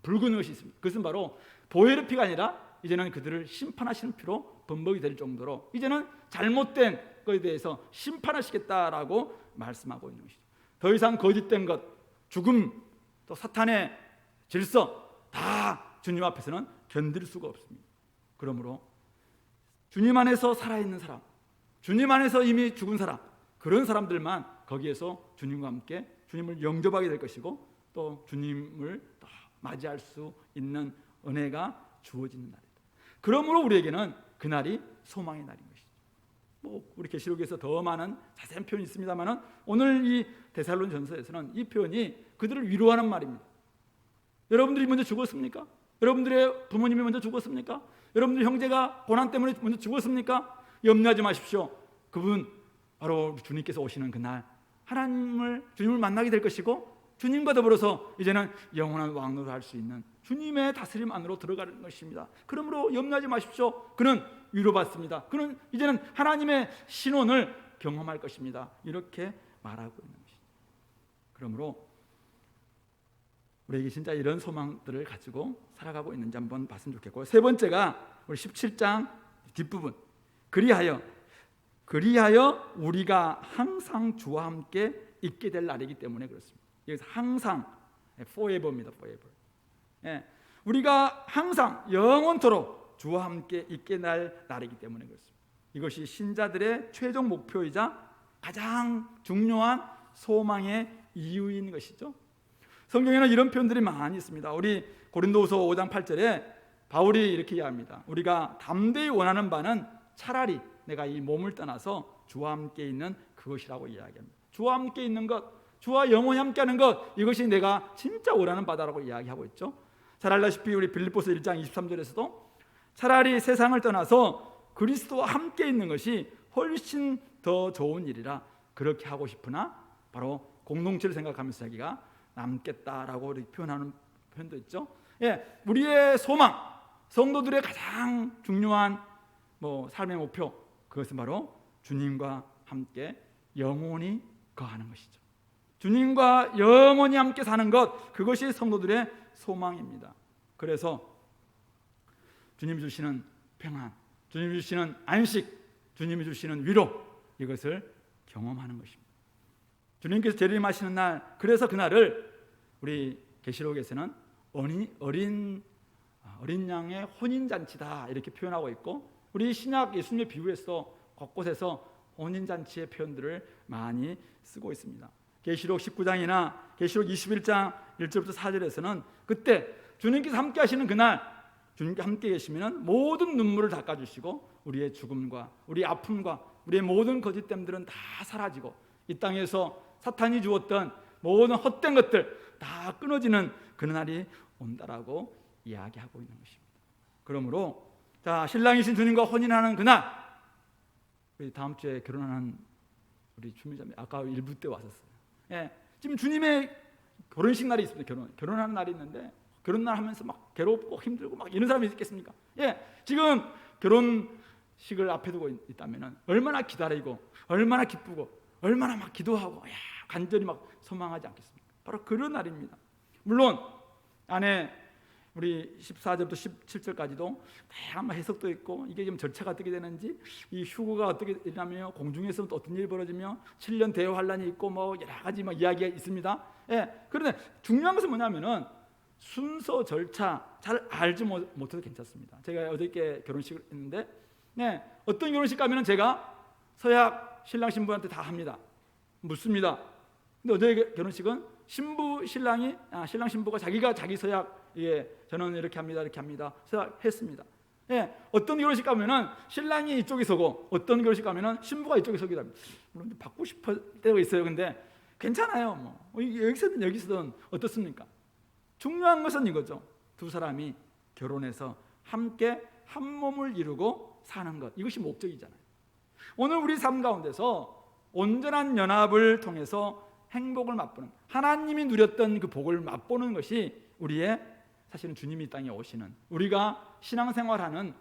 붉은 것이 있습니다. 그것은 바로 보혈의 피가 아니라 이제는 그들을 심판하시는 피로 범벅이 될 정도로 이제는 잘못된 것에 대해서 심판하시겠다라고 말씀하고 있는 것이죠. 더 이상 거짓된 것, 죽음, 또 사탄의 질서 다 주님 앞에서는 견딜 수가 없습니다. 그러므로 주님 안에서 살아있는 사람, 주님 안에서 이미 죽은 사람, 그런 사람들만 거기에서 주님과 함께 주님을 영접하게 될 것이고 또 주님을 또 맞이할 수 있는 은혜가 주어지는 날이다. 그러므로 우리에게는 그날이 소망의 날인 것이죠. 우리 계시록에서 더 많은 자세한 표현이 있습니다만 오늘 이 데살로니전서에서는 이 표현이 그들을 위로하는 말입니다. 여러분들이 먼저 죽었습니까? 여러분들의 부모님이 먼저 죽었습니까? 여러분들 형제가 고난 때문에 먼저 죽었습니까? 염려하지 마십시오. 그분 바로 주님께서 오시는 그날 주님을 만나게 될 것이고 주님과 더불어서 이제는 영원한 왕노를 할 수 있는 주님의 다스림 안으로 들어가는 것입니다. 그러므로 염려하지 마십시오. 그는 위로받습니다. 그는 이제는 하나님의 신원을 경험할 것입니다. 이렇게 말하고 있는 것이죠. 그러므로 우리에게 진짜 이런 소망들을 가지고 살아가고 있는지 한번 봤으면 좋겠고, 세 번째가 우리 17장 뒷부분, 그리하여 우리가 항상 주와 함께 있게 될 날이기 때문에 그렇습니다. 여기서 항상 forever입니다. forever. 우리가 항상 영원토록 주와 함께 있게 될 날이기 때문에 그렇습니다. 이것이 신자들의 최종 목표이자 가장 중요한 소망의 이유인 것이죠. 성경에는 이런 표현들이 많이 있습니다. 우리 고린도후서 5장 8절에 바울이 이렇게 이야기합니다. 우리가 담대히 원하는 바는 차라리 내가 이 몸을 떠나서 주와 함께 있는 그것이라고 이야기합니다. 주와 함께 있는 것, 주와 영원히 함께하는 것, 이것이 내가 진짜 원하는 바다라고 이야기하고 있죠. 잘 알다시피 우리 빌립보서 1장 23절에서도 차라리 세상을 떠나서 그리스도와 함께 있는 것이 훨씬 더 좋은 일이라 그렇게 하고 싶으나 바로 공동체를 생각하면서 자기가 남겠다라고 표현하는 표현도 있죠. 우리의 소망, 성도들의 가장 중요한 삶의 목표, 그것은 바로 주님과 함께 영원히 거하는 것이죠. 주님과 영원히 함께 사는 것, 그것이 성도들의 소망입니다. 그래서 주님이 주시는 평안, 주님이 주시는 안식, 주님이 주시는 위로, 이것을 경험하는 것입니다. 주님께서 재림하시는 날, 그래서 그날을 우리 계시록에서는 어린 양의 혼인잔치다 이렇게 표현하고 있고, 우리 신약 예수님의 비유에서 곳곳에서 혼인잔치의 표현들을 많이 쓰고 있습니다. 계시록 19장이나 계시록 21장 1절부터 4절에서는 그때 주님께서 함께 하시는 그날, 주님께 함께 계시면 모든 눈물을 닦아주시고 우리의 죽음과 우리의 아픔과 우리의 모든 거짓됨들은 다 사라지고 이 땅에서 사탄이 주었던 모든 헛된 것들 다 끊어지는 그런 날이 온다라고 이야기하고 있는 것입니다. 그러므로 신랑이신 주님과 혼인하는 그날, 우리 다음 주에 결혼하는 우리 주미자매 아까 일부 때 왔었어요. 지금 주님의 결혼식 날이 있습니다. 결혼하는 날이 있는데 결혼 날 하면서 막 괴롭고 힘들고 막 이런 사람이 있겠습니까? 지금 결혼식을 앞에 두고 있다면 얼마나 기다리고 얼마나 기쁘고 얼마나 막 기도하고 간절히 막 소망하지 않겠습니까? 바로 그런 날입니다. 물론 안에 우리 14절부터 17절까지도 다양한 해석도 있고 이게 지금 절차가 어떻게 되는지, 이 휴거가 어떻게 되냐며 공중에서 또 어떤 일이 벌어지며 7년 대환란이 있고 여러 가지 이야기가 있습니다. 그런데 중요한 것은 뭐냐면은 순서 절차 잘 알지 못해도 괜찮습니다. 제가 어저께 결혼식을 했는데 어떤 결혼식 가면은 제가 서약 신랑 신부한테 다 합니다. 묻습니다. 근데 어제 결혼식은 신랑 신부가 자기 서약, 저는 이렇게 합니다 서약했습니다. 어떤 결혼식 가면은 신랑이 이쪽에 서고 어떤 결혼식 가면은 신부가 이쪽에 서기도 합니다. 물론 받고 싶을 때가 있어요. 근데 괜찮아요. 여기서든 어떻습니까? 중요한 것은 이거죠. 두 사람이 결혼해서 함께 한 몸을 이루고 사는 것, 이것이 목적이잖아요. 오늘 우리 삶 가운데서 온전한 연합을 통해서 행복을 맛보는, 하나님이 누렸던 그 복을 맛보는 것이 우리의 사실은 주님이 이 땅에 오시는, 우리가 신앙생활하는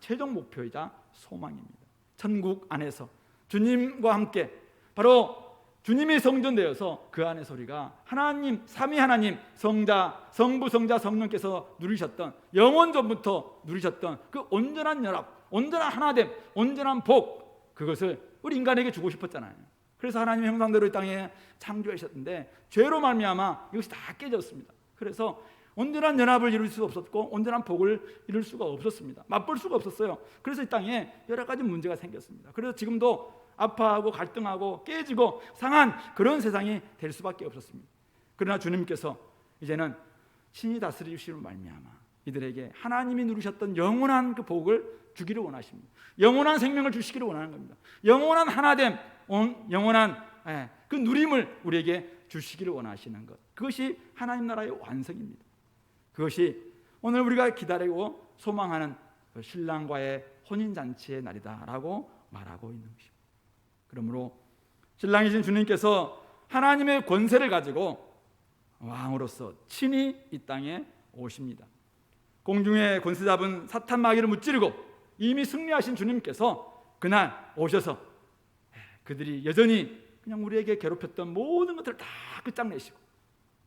최종 목표이자 소망입니다. 천국 안에서 주님과 함께 바로 주님이 성전되어서 그 안에서 우리가 하나님, 삼위 하나님, 성자, 성부, 성자, 성령께서 누리셨던, 영원 전부터 누리셨던 그 온전한 연합, 온전한 하나됨, 온전한 복, 그것을 우리 인간에게 주고 싶었잖아요. 그래서 하나님의 형상대로 이 땅에 창조하셨는데 죄로 말미암아 이것이 다 깨졌습니다. 그래서 온전한 연합을 이룰 수 없었고 온전한 복을 이룰 수가 없었습니다. 맛볼 수가 없었어요. 그래서 이 땅에 여러 가지 문제가 생겼습니다. 그래서 지금도 아파하고 갈등하고 깨지고 상한 그런 세상이 될 수밖에 없었습니다. 그러나 주님께서 이제는 신이 다스리시로 말미암아 이들에게 하나님이 누리셨던 영원한 그 복을 주기를 원하십니다. 영원한 생명을 주시기를 원하는 겁니다. 영원한 하나됨, 영원한 그 누림을 우리에게 주시기를 원하시는 것, 그것이 하나님 나라의 완성입니다. 그것이 오늘 우리가 기다리고 소망하는 그 신랑과의 혼인잔치의 날이다라고 말하고 있는 것입니다. 그러므로 신랑이신 주님께서 하나님의 권세를 가지고 왕으로서 친히 이 땅에 오십니다. 공중에 권세 잡은 사탄 마귀를 무찌르고 이미 승리하신 주님께서 그날 오셔서 그들이 여전히 그냥 우리에게 괴롭혔던 모든 것들을 다 끝장내시고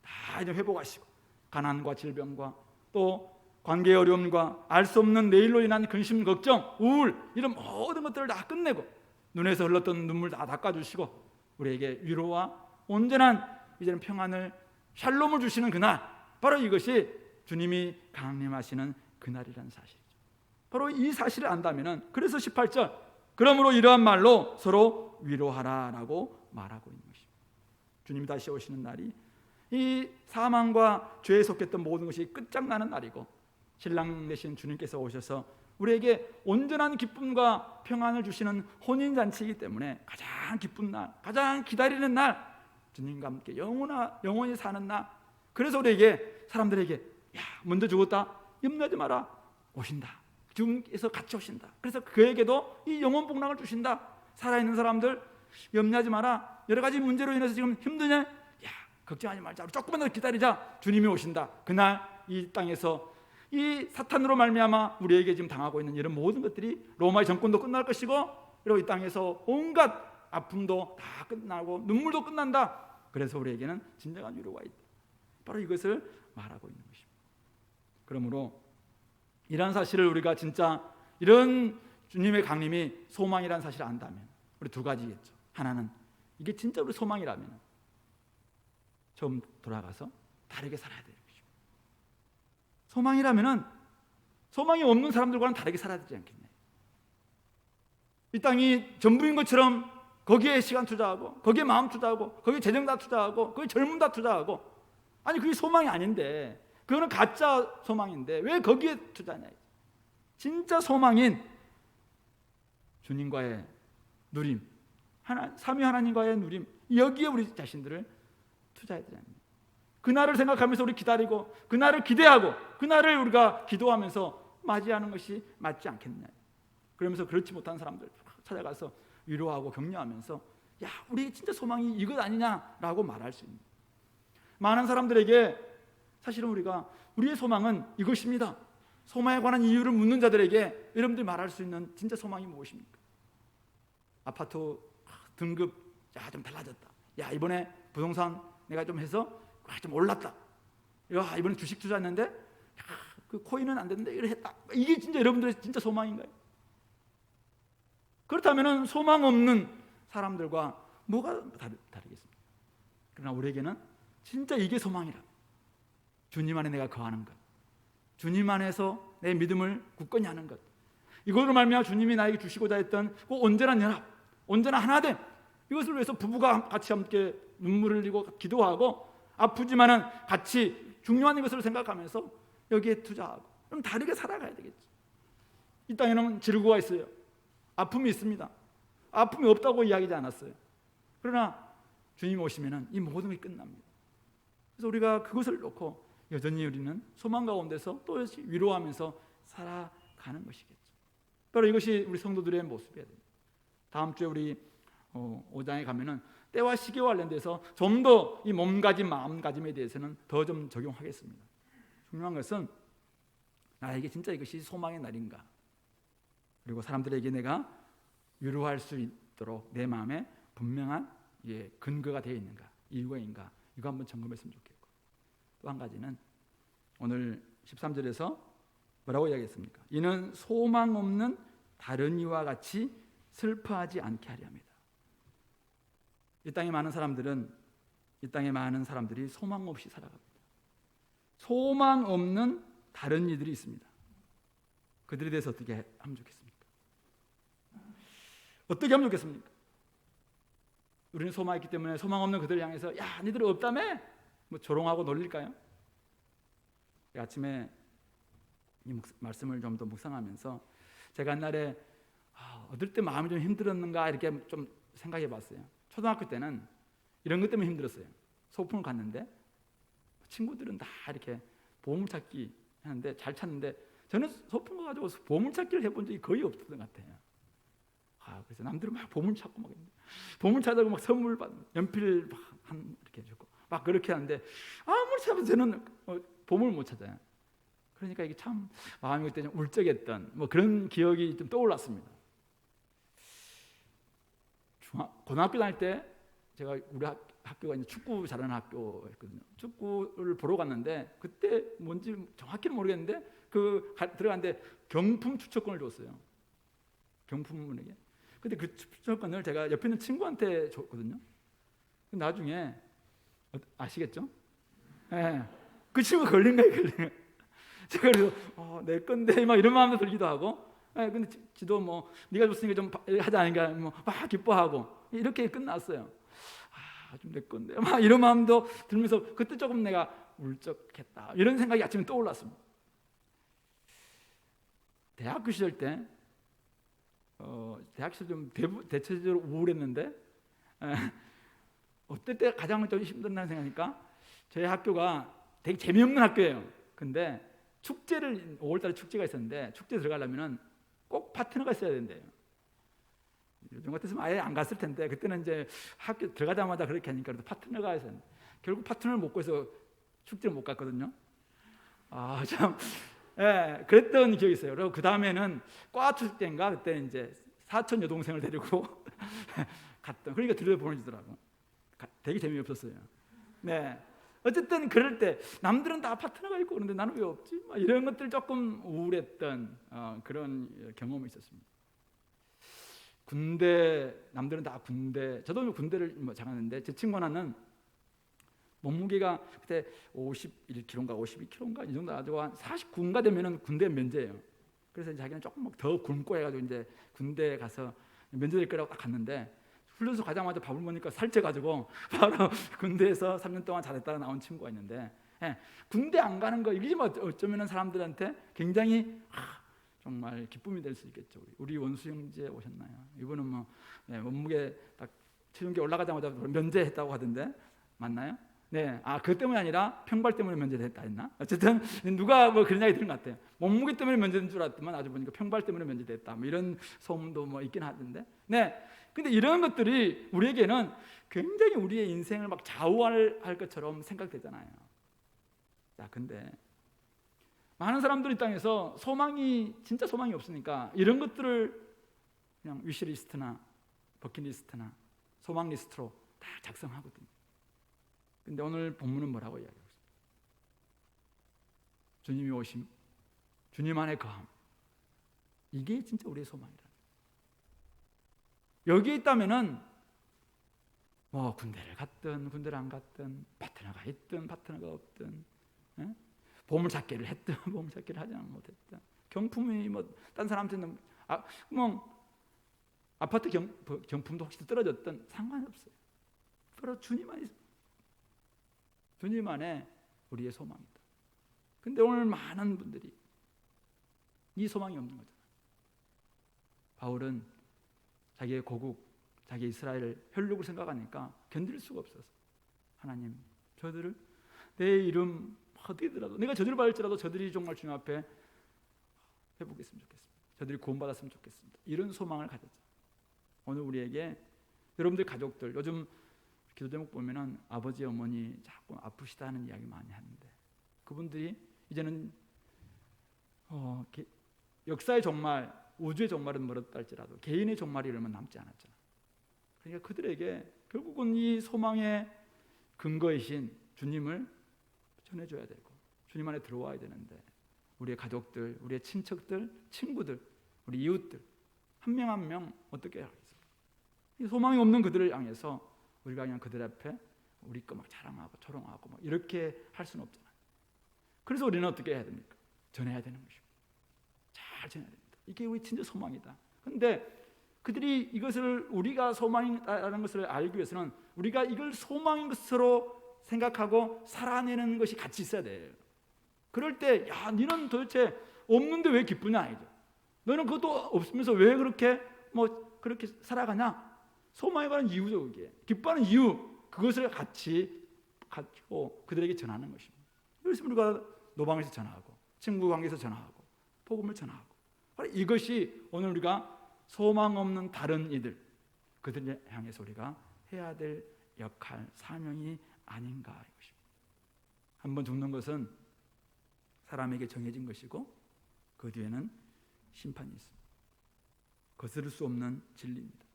다 이제 회복하시고 가난과 질병과 또 관계의 어려움과 알 수 없는 내일로 인한 근심, 걱정, 우울 이런 모든 것들을 다 끝내고 눈에서 흘렀던 눈물 다 닦아주시고 우리에게 위로와 온전한 이제는 평안을 샬롬을 주시는 그날, 바로 이것이 주님이 강림하시는 그날이라는 사실이죠. 바로 이 사실을 안다면은 그래서 18절 그러므로 이러한 말로 서로 위로하라라고 말하고 있는 것입니다. 주님이 다시 오시는 날이 이 사망과 죄에 속했던 모든 것이 끝장나는 날이고 신랑 되신 주님께서 오셔서 우리에게 온전한 기쁨과 평안을 주시는 혼인잔치이기 때문에 가장 기쁜 날, 가장 기다리는 날, 주님과 함께 영원히 사는 날. 그래서 우리에게 사람들에게 야 먼저 죽었다 염려하지 마라, 오신다, 주님께서 같이 오신다. 그래서 그에게도 이 영원 복락을 주신다. 살아있는 사람들 염려하지 마라, 여러 가지 문제로 인해서 지금 힘드냐, 야 걱정하지 말자, 조금만 더 기다리자, 주님이 오신다. 그날 이 땅에서 이 사탄으로 말미암아 우리에게 지금 당하고 있는 이런 모든 것들이 로마의 정권도 끝날 것이고 그리고 이 땅에서 온갖 아픔도 다 끝나고 눈물도 끝난다. 그래서 우리에게는 진정한 위로가 있다. 바로 이것을 말하고 있는 것입니다. 그러므로 이러한 사실을 우리가 진짜 이런 주님의 강림이 소망이라는 사실을 안다면 우리 두 가지겠죠. 하나는 이게 진짜 우리 소망이라면 처음 돌아가서 다르게 살아야 돼요. 소망이라면은 소망이 없는 사람들과는 다르게 살아야 되지 않겠나요? 이 땅이 전부인 것처럼 거기에 시간 투자하고 거기에 마음 투자하고 거기에 재정 다 투자하고 거기에 젊음 다 투자하고, 아니 그게 소망이 아닌데 그거는 가짜 소망인데 왜 거기에 투자하냐. 진짜 소망인 주님과의 누림, 삼위 하나님과의 누림, 여기에 우리 자신들을 투자해야 되는 거예요. 그날을 생각하면서 우리 기다리고 그날을 기대하고 그날을 우리가 기도하면서 맞이하는 것이 맞지 않겠나요? 그러면서 그렇지 못한 사람들 찾아가서 위로하고 격려하면서 야 우리 진짜 소망이 이것 아니냐라고 말할 수 있는, 많은 사람들에게 사실은 우리가 우리의 소망은 이것입니다, 소망에 관한 이유를 묻는 자들에게 여러분들이 말할 수 있는 진짜 소망이 무엇입니까? 아파트 등급 야 좀 달라졌다, 야 이번에 부동산 내가 좀 해서 좀 올랐다, 야 이번에 주식 투자했는데 야, 그 코인은 안 됐는데 이걸 했다, 이게 진짜 여러분들의 진짜 소망인가요? 그렇다면 소망 없는 사람들과 뭐가 다르겠습니까? 그러나 우리에게는 진짜 이게 소망이라, 주님 안에 내가 거하는 것, 주님 안에서 내 믿음을 굳건히 하는 것, 이걸로 말미암아 주님이 나에게 주시고자 했던 그 온전한 연합, 온전한 하나됨, 이것을 위해서 부부가 같이 함께 눈물을 흘리고 기도하고 아프지만은 같이 중요한 것을 생각하면서 여기에 투자하고, 그럼 다르게 살아가야 되겠죠. 이 땅에는 질고가 있어요. 아픔이 있습니다. 아픔이 없다고 이야기하지 않았어요. 그러나 주님 오시면은 이 모든 게 끝납니다. 그래서 우리가 그것을 놓고 여전히 우리는 소망 가운데서 또 위로하면서 살아가는 것이겠죠. 바로 이것이 우리 성도들의 모습이어야 됩니다. 다음 주에 우리 5장에 가면은 때와 시기와 관련돼서 좀 더 이 몸가짐, 마음가짐에 대해서는 더 좀 적용하겠습니다. 중요한 것은 나에게 진짜 이것이 소망의 날인가, 그리고 사람들에게 내가 위로할 수 있도록 내 마음에 분명한 근거가 되어 있는가, 이유가 있는가, 이거 한번 점검했으면 좋겠고, 또 한 가지는 오늘 13절에서 뭐라고 이야기했습니까? 이는 소망 없는 다른 이와 같이 슬퍼하지 않게 하려 합니다. 이 땅에 많은 사람들이 소망 없이 살아갑니다. 소망 없는 다른 이들이 있습니다. 그들에 대해서 어떻게 하면 좋겠습니까? 어떻게 하면 좋겠습니까? 우리는 소망이 있기 때문에 소망 없는 그들을 향해서 야, 니들 없다며? 뭐 조롱하고 놀릴까요? 아침에 이 말씀을 좀 더 묵상하면서 제가 옛날에 어떨 때 마음이 좀 힘들었는가 이렇게 좀 생각해 봤어요. 초등학교 때는 이런 것 때문에 힘들었어요. 소풍을 갔는데 친구들은 다 이렇게 보물찾기 하는데 잘 찾는데 저는 소풍 가가지고 보물찾기를 해본 적이 거의 없었던 것 같아요. 그래서 남들은 막 보물 찾고 막 보물 찾아고 막 선물 받는 연필 막 이렇게 주고 막 그렇게 하는데 아무리 찾아도 저는 보물 못 찾아요. 그러니까 이게 참 마음이 그때 좀 울적했던 뭐 그런 기억이 좀 떠올랐습니다. 고등학교 다닐 때 제가 우리 학교가 이제 축구 잘하는 학교였거든요. 축구를 보러 갔는데 그때 뭔지 정확히는 모르겠는데 들어갔는데 경품 추첨권을 줬어요. 경품분에게. 근데 그 추첨권을 제가 옆에 있는 친구한테 줬거든요. 나중에 아시겠죠? 네. 그 친구가 걸린 거예요. 제가 그래서 내 건데 막 이런 마음도 들기도 하고. 근데 지도 뭐 네가 줬으니까 좀 하지 않으니까 뭐 막 기뻐하고 이렇게 끝났어요. 좀 내 건데 막 이런 마음도 들면서 그때 조금 내가 울적했다 이런 생각이 아침에 떠올랐습니다. 대학교 시절 때 대학 시절 좀 대체적으로 우울했는데 어떨 때 가장 좀 힘들다는 생각하니까 저희 학교가 되게 재미없는 학교예요. 근데 축제를 5월달에 축제가 있었는데 축제 들어가려면은 꼭 파트너가 있어야 된대요. 요즘 같았으면 아예 안 갔을 텐데 그때는 이제 학교 들어가자마자 그렇게 하니까 그래도 파트너가 있어야 되는데 결국 파트너를 못 구해서 축제를 못 갔거든요. 참 그랬던 기억이 있어요. 그리고 그 다음에는 과 축제인가 그때 이제 사촌 여동생을 데리고 갔던 그러니까 들여보내주더라고. 되게 재미없었어요. 네. 어쨌든 그럴 때 남들은 다 파트너가 있고 그런데 나는 왜 없지? 이런 것들 조금 우울했던 그런 경험이 있었습니다. 군대 남들은 다 군대 저도 군대를 잠갔는데 제 친구 하나는 몸무게가 그때 51kg인가 52kg인가 이 정도 가지고 한 49인가 되면은 군대 면제예요. 그래서 자기는 조금 더 굶고 해가지고 이제 군대 가서 면제될 거라고 딱 갔는데 훈련소 가자마자 밥을 먹으니까 살쪄가지고 바로 군대에서 3년 동안 잘했다가 나온 친구가 있는데 군대 안 가는 거 이게 어쩌면 사람들한테 굉장히 정말 기쁨이 될 수 있겠죠. 우리 원수 형제 오셨나요? 이분은 몸무게 딱 체중계 올라가자마자 면제했다고 하던데 맞나요? 네, 그것 때문이 아니라 평발 때문에 면제됐다 했나? 어쨌든 누가 그런 이야기 들은 것 같아요. 몸무게 때문에 면제된 줄 알았더만 아주 보니까 평발 때문에 면제됐다. 이런 소문도 있긴 하던데. 네, 근데 이런 것들이 우리에게는 굉장히 우리의 인생을 막 좌우할 것처럼 생각되잖아요. 근데 많은 사람들이 이 땅에서 진짜 소망이 없으니까 이런 것들을 그냥 위시리스트나 버킷리스트나 소망 리스트로 다 작성하거든요. 근데 오늘 본문은 뭐라고 이야기하고 있습니까? 주님이 오심, 주님 안에 거함. 이게 진짜 우리의 소망이라. 여기에 있다면은 군대를 갔든 군대를 안 갔든 파트너가 있든 파트너가 없든 보물찾기를 했든 보물찾기를 하지 못했든 경품이 딴 사람한테는 아파트 경품도 혹시 떨어졌든 상관없어요. 바로 주님 안에 우리의 소망이다. 근데 오늘 많은 분들이 이 소망이 없는 거잖아요. 바울은 자기의 고국, 자기 이스라엘 혈육을 생각하니까 견딜 수가 없어서 하나님 저들을 내 이름 어디더라도 내가 저들을 받을지라도 저들이 정말 주님 앞에 회복했으면 좋겠습니다. 저들이 구원받았으면 좋겠습니다. 이런 소망을 가졌죠. 오늘 우리에게 여러분들 가족들 요즘 기도 제목 보면은 아버지 어머니 자꾸 아프시다 하는 이야기 많이 하는데 그분들이 이제는 역사의 종말 우주의 종말은 멀었다 할지라도 개인의 종말이 얼마 남지 않았잖아. 그러니까 그들에게 결국은 이 소망의 근거이신 주님을 전해줘야 되고 주님 안에 들어와야 되는데 우리의 가족들, 우리의 친척들, 친구들, 우리 이웃들 한 명 한 명 어떻게 하겠습니까? 이 소망이 없는 그들을 향해서 우리가 그냥 그들 앞에 우리 거 막 자랑하고 조롱하고 막 이렇게 할 수는 없잖아요. 그래서 우리는 어떻게 해야 됩니까? 전해야 되는 것입니다. 잘 전해야 됩니다. 이게 우리 진짜 소망이다. 그런데 그들이 이것을 우리가 소망이라는 것을 알기 위해서는 우리가 이걸 소망인 것으로 생각하고 살아내는 것이 같이 있어야 돼요. 그럴 때 야, 너는 도대체 없는데 왜 기쁘냐 이죠. 너는 그것도 없으면서 왜 그렇게 그렇게 살아가냐? 소망에 관한 이유죠. 그게 기뻐하는 이유, 그것을 같이 가지고 그들에게 전하는 것입니다. 그래서 우리가 노방에서 전하고 친구 관계에서 전하고 복음을 전하고, 이것이 오늘 우리가 소망 없는 다른 이들, 그들을 향해서 우리가 해야 될 역할, 사명이 아닌가 이것입니다. 한번 죽는 것은 사람에게 정해진 것이고 그 뒤에는 심판이 있습니다. 거스를 수 없는 진리입니다.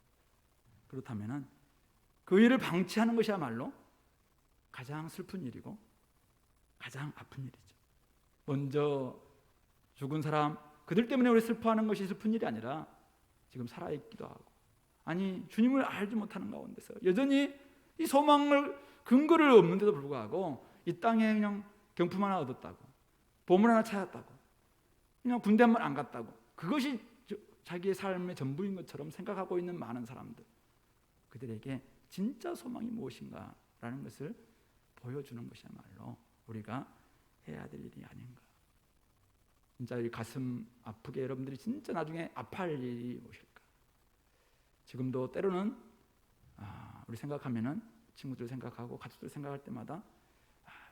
그렇다면 그 일을 방치하는 것이야말로 가장 슬픈 일이고 가장 아픈 일이죠. 먼저 죽은 사람, 그들 때문에 우리 슬퍼하는 것이 슬픈 일이 아니라 지금 살아있기도 하고, 아니 주님을 알지 못하는 가운데서 여전히 이 소망을 근거를 없는데도 불구하고 이 땅에 그냥 경품 하나 얻었다고, 보물 하나 찾았다고, 그냥 군대 한 번 안 갔다고, 그것이 자기의 삶의 전부인 것처럼 생각하고 있는 많은 사람들, 그들에게 진짜 소망이 무엇인가라는 것을 보여주는 것이야말로 우리가 해야 될 일이 아닌가. 진짜 이 가슴 아프게 여러분들이 진짜 나중에 아파할 일이 무엇일까. 지금도 때로는 우리 생각하면은 친구들 생각하고 가족들 생각할 때마다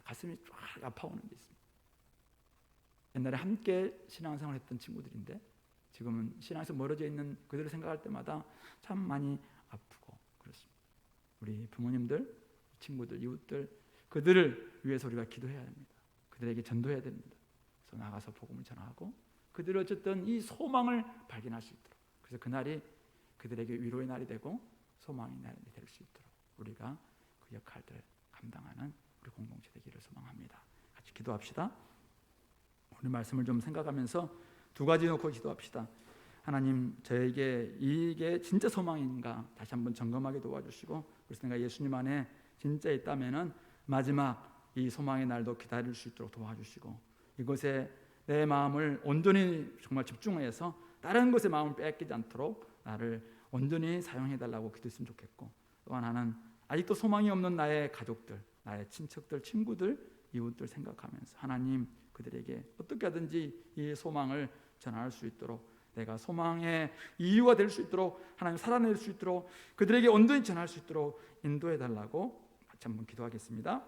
가슴이 쫙 아파오는 게 있습니다. 옛날에 함께 신앙생활을 했던 친구들인데 지금은 신앙에서 멀어져 있는 그들을 생각할 때마다 참 많이 아프고 그렇습니다. 우리 부모님들, 친구들, 이웃들, 그들을 위해서 우리가 기도해야 됩니다. 그들에게 전도해야 됩니다. 그래서 나가서 복음을 전하고 그들이 어쨌든 이 소망을 발견할 수 있도록, 그래서 그날이 그들에게 위로의 날이 되고 소망의 날이 될 수 있도록 우리가 그 역할들을 감당하는 우리 공동체 되기를 소망합니다. 같이 기도합시다. 오늘 말씀을 좀 생각하면서 두 가지 놓고 기도합시다. 하나님, 저에게 이게 진짜 소망인가 다시 한번 점검하게 도와주시고, 그래서 내가 예수님 안에 진짜 있다면은 마지막 이 소망의 날도 기다릴 수 있도록 도와주시고, 이것에 내 마음을 온전히 정말 집중해서 다른 것에 마음을 뺏기지 않도록 나를 온전히 사용해달라고 기도했으면 좋겠고, 또 하나는 아직도 소망이 없는 나의 가족들, 나의 친척들, 친구들, 이웃들 생각하면서 하나님, 그들에게 어떻게 하든지 이 소망을 전할 수 있도록, 내가 소망의 이유가 될 수 있도록, 하나님 살아낼 수 있도록, 그들에게 온전히 전할 수 있도록 인도해달라고 같이 한번 기도하겠습니다.